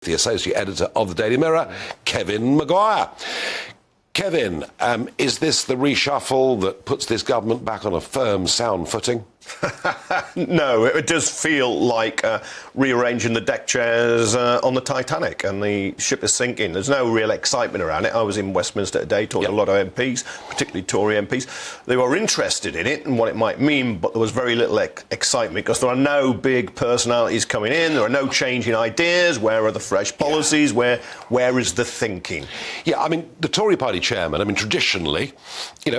the associate editor of the Daily Mirror, Kevin Maguire. Kevin, is this the reshuffle that puts this government back on a firm, sound footing? No, it does feel like rearranging the deck chairs on the Titanic, and the ship is sinking. There's no real excitement around it. I was in Westminster today, talking to a lot of MPs, particularly Tory MPs. They were interested in it and what it might mean, but there was very little excitement because there are no big personalities coming in. There are no changing ideas. Where are the fresh policies? Where is the thinking? Yeah, I mean, the Tory party chairman, traditionally,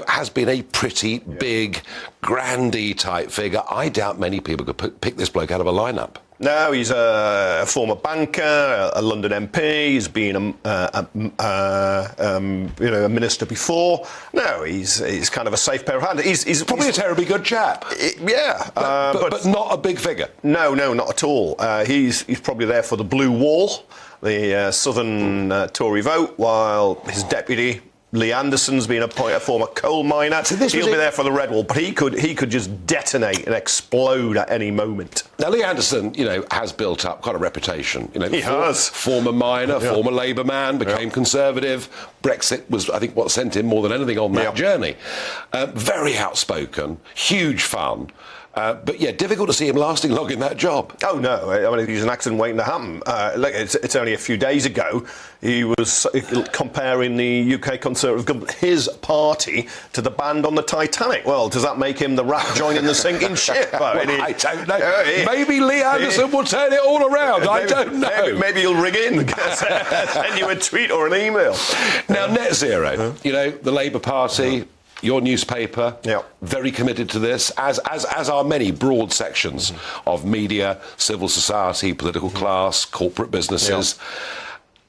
has been a pretty big, grandy type figure. I doubt many people could pick this bloke out of a lineup. No, he's a former banker, a London MP. He's been a minister before. No, he's kind of a safe pair of hands. He's probably a terribly good chap. But not a big figure. No, not at all. He's probably there for the blue wall, the southern Tory vote, while his deputy, Lee Anderson's been a former coal miner. So he'll be there for the red wall, but he could just detonate and explode at any moment. Now, Lee Anderson, has built up quite a reputation. He has. Former miner, former Labour man, became Conservative. Brexit was, I think, what sent him more than anything on that journey. Very outspoken, huge fun. But difficult to see him lasting long in that job. Oh no, he's an accident waiting to happen. It's only a few days ago he was comparing the UK Conservative government, his party, to the band on the Titanic. Well, does that make him the rat joining the sinking ship? I don't know. Maybe Lee Anderson will turn it all around. I don't know. Maybe he'll ring in, send you a tweet or an email. Now, net zero. The Labour Party. Your newspaper, very committed to this, as are many broad sections of media, civil society, political class, corporate businesses.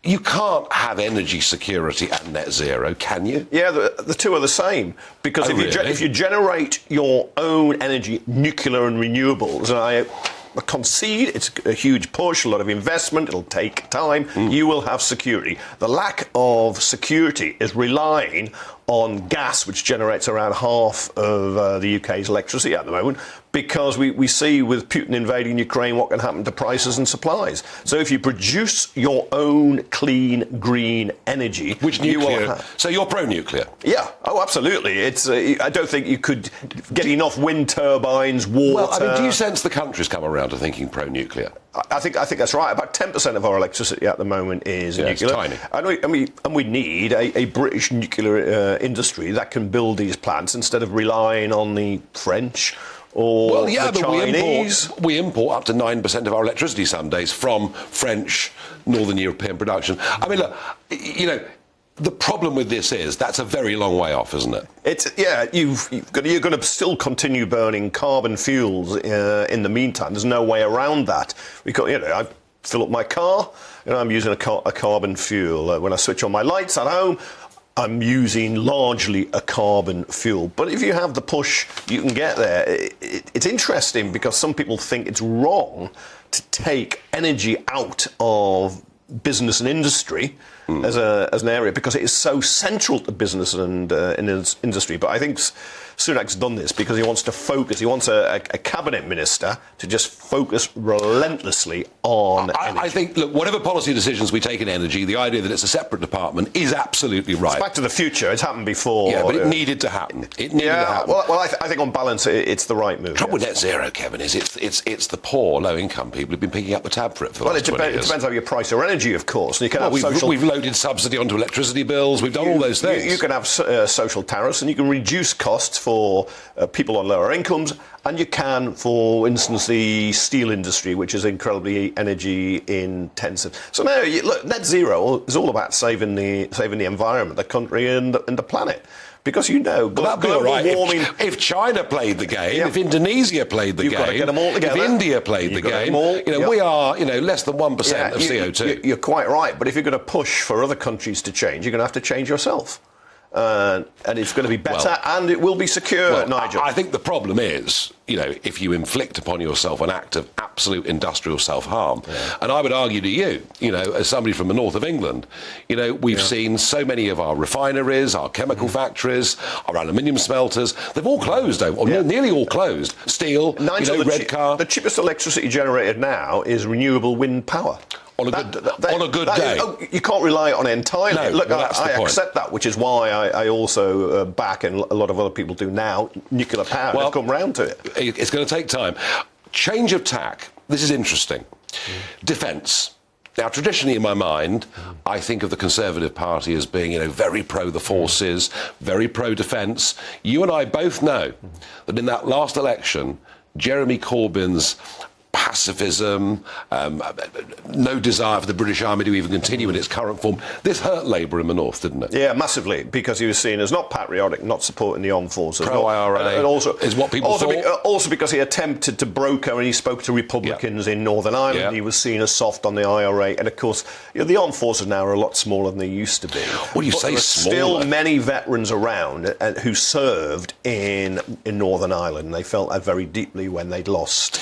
You can't have energy security and net zero, can you? Yeah, the two are the same. Because if you generate your own energy, nuclear and renewables, and I concede it's a huge push, a lot of investment, it'll take time, you will have security. The lack of security is relying on gas, which generates around half of the UK's electricity at the moment, because we see with Putin invading Ukraine what can happen to prices and supplies. So if you produce your own clean, green energy, which nuclear? So you're pro-nuclear? Yeah, absolutely. It's I don't think you could get enough wind turbines, water. Well, do you sense the country's come around to thinking pro-nuclear? I think that's right. About 10% of our electricity at the moment is nuclear. It's tiny. And we need a British nuclear industry that can build these plants instead of relying on the French or the Chinese. We import up to 9% of our electricity some days from French, Northern European production. Look, the problem with this is that's a very long way off, isn't it? You're going to still continue burning carbon fuels in the meantime. There's no way around that. I fill up my car, I'm using a carbon fuel. When I switch on my lights at home, I'm using largely a carbon fuel. But if you have the push, you can get there. It's interesting because some people think it's wrong to take energy out of business and industry as an area because it is so central to business and industry. But I think Sunak's done this because he wants to focus. He wants a cabinet minister to just focus relentlessly on energy. I think, look, whatever policy decisions we take in energy, the idea that it's a separate department is absolutely right. It's back to the future. It's happened before. Yeah, but it needed to happen. It needed to happen. Well, I think on balance, it's the right move. The trouble with net zero, Kevin, is it's the poor, low-income people who've been picking up the tab for it for the last 20 years. It depends how you price your energy, of course. And you can we've loaded subsidy onto electricity bills. We've done all those things. You can have social tariffs, and you can reduce costs for people on lower incomes, and you can, for instance, the steel industry, which is incredibly energy intensive. So now, look, net zero is all about saving the environment, the country, and the planet. Because global warming. If China played the game, if Indonesia played the game, got to get them all together. If India played the game, we are less than 1% of CO2. You're quite right. But if you're going to push for other countries to change, you're going to have to change yourself. And it's going to be better, and it will be secure, Nigel. I think the problem is if you inflict upon yourself an act of absolute industrial self-harm. And I would argue to you, as somebody from the north of England, we've seen so many of our refineries, our chemical factories, our aluminium smelters, they've all closed, or nearly all closed. Steel, Nigel, Redcar. The cheapest electricity generated now is renewable wind power. On a good day. You can't rely on it entirely. No, Look, that's the I point. accept that, which is why I also back, and a lot of other people do now, nuclear power. They've come round to it. It's going to take time. Change of tack. This is interesting. Defence. Now, traditionally in my mind, I think of the Conservative Party as being, very pro the forces, very pro defence. You and I both know that in that last election, Jeremy Corbyn's pacifism, no desire for the British Army to even continue in its current form. This hurt Labour in the north, didn't it? Yeah, massively, because he was seen as not patriotic, not supporting the armed forces. Pro-IRA, and also, is what people thought. Also because he attempted to broker and he spoke to Republicans in Northern Ireland. Yeah. He was seen as soft on the IRA. And, of course, the armed forces now are a lot smaller than they used to be. What do you say, there are smaller? still many veterans around who served in Northern Ireland. They felt that very deeply when they'd lost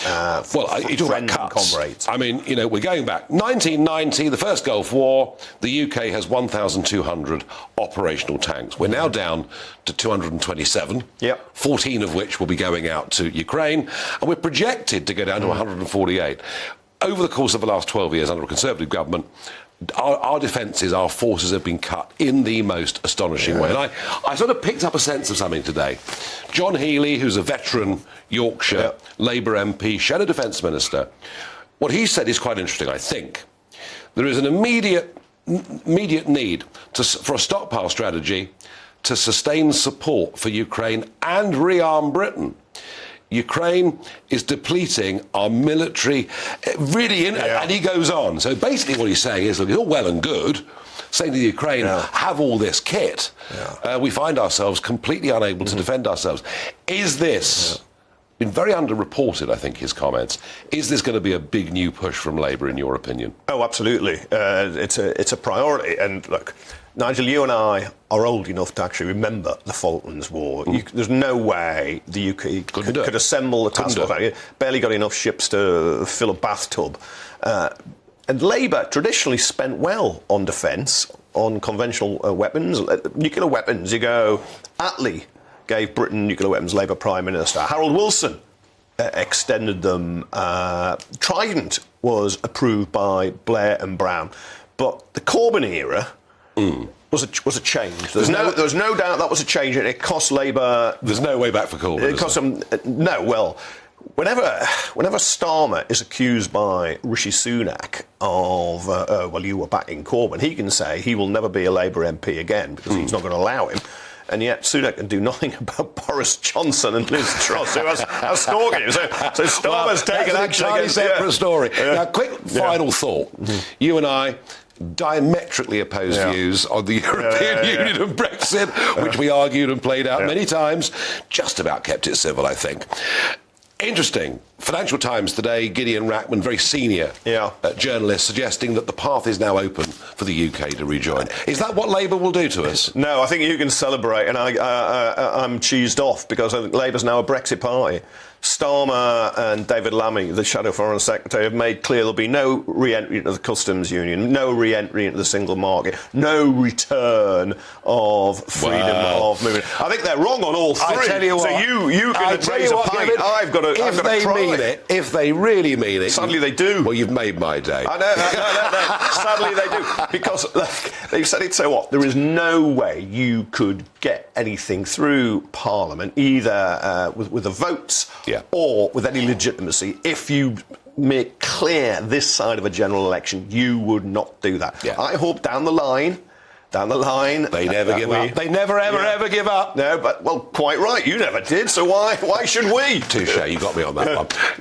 you talk about cuts. comrades. I mean, we're going back. 1990, the first Gulf War, the UK has 1,200 operational tanks. We're now down to 227, 14 of which will be going out to Ukraine, and we're projected to go down to 148. Over the course of the last 12 years under a Conservative government, our defences, our forces have been cut in the most astonishing way. And I sort of picked up a sense of something today. John Healey, who's a veteran Yorkshire Labour MP, Shadow Defence Minister, what he said is quite interesting, I think. There is an immediate need for a stockpile strategy to sustain support for Ukraine and rearm Britain. Ukraine is depleting our military, and he goes on. So basically what he's saying is, look, it's all well and good saying to the Ukraine, have all this kit. We find ourselves completely unable to defend ourselves. Is this, been very underreported, I think, his comments, is this going to be a big new push from Labour, in your opinion? Oh, absolutely. It's a priority. And look, Nigel, you and I are old enough to actually remember the Falklands War. There's no way the UK could assemble a task force. Barely got enough ships to fill a bathtub. And Labour traditionally spent well on defence, on conventional weapons. Nuclear weapons, you go, Attlee gave Britain nuclear weapons, Labour Prime Minister. Harold Wilson extended them. Trident was approved by Blair and Brown. But the Corbyn era was a change. There's no doubt that was a change, and it cost Labour. There's no way back for Corbyn. It cost them. No, well, whenever Starmer is accused by Rishi Sunak of, well, you were backing Corbyn, he can say he will never be a Labour MP again because he's not going to allow him. And yet Sunak can do nothing about Boris Johnson and Liz Truss, who are stalking him. So Starmer's taken action against... That's a separate story. Now, quick final thought. You and I diametrically opposed views on the European Union and Brexit, which we argued and played out many times. Just about kept it civil, I think. Interesting. Financial Times today, Gideon Rackman, very senior journalist, suggesting that the path is now open for the UK to rejoin. Is that what Labour will do to us? No, I think you can celebrate, and I'm cheesed off because I think Labour's now a Brexit party. Starmer and David Lammy, the Shadow Foreign Secretary, have made clear there'll be no re-entry into the customs union, no re-entry into the single market, no return of freedom of movement. I think they're wrong on all three. I tell you what, so you can raise a pint. I've got to mean it, if they really mean it. Sadly, they do. Well, you've made my day. I know. Sadly, they do. Because they've said it so what? There is no way you could get anything through Parliament, either with the votes or with any legitimacy, if you make clear this side of a general election, you would not do that. I hope down the line, they never give up. They never, ever give up. No, but, well, quite right. You never did, so why should we? Touche, you got me on that one.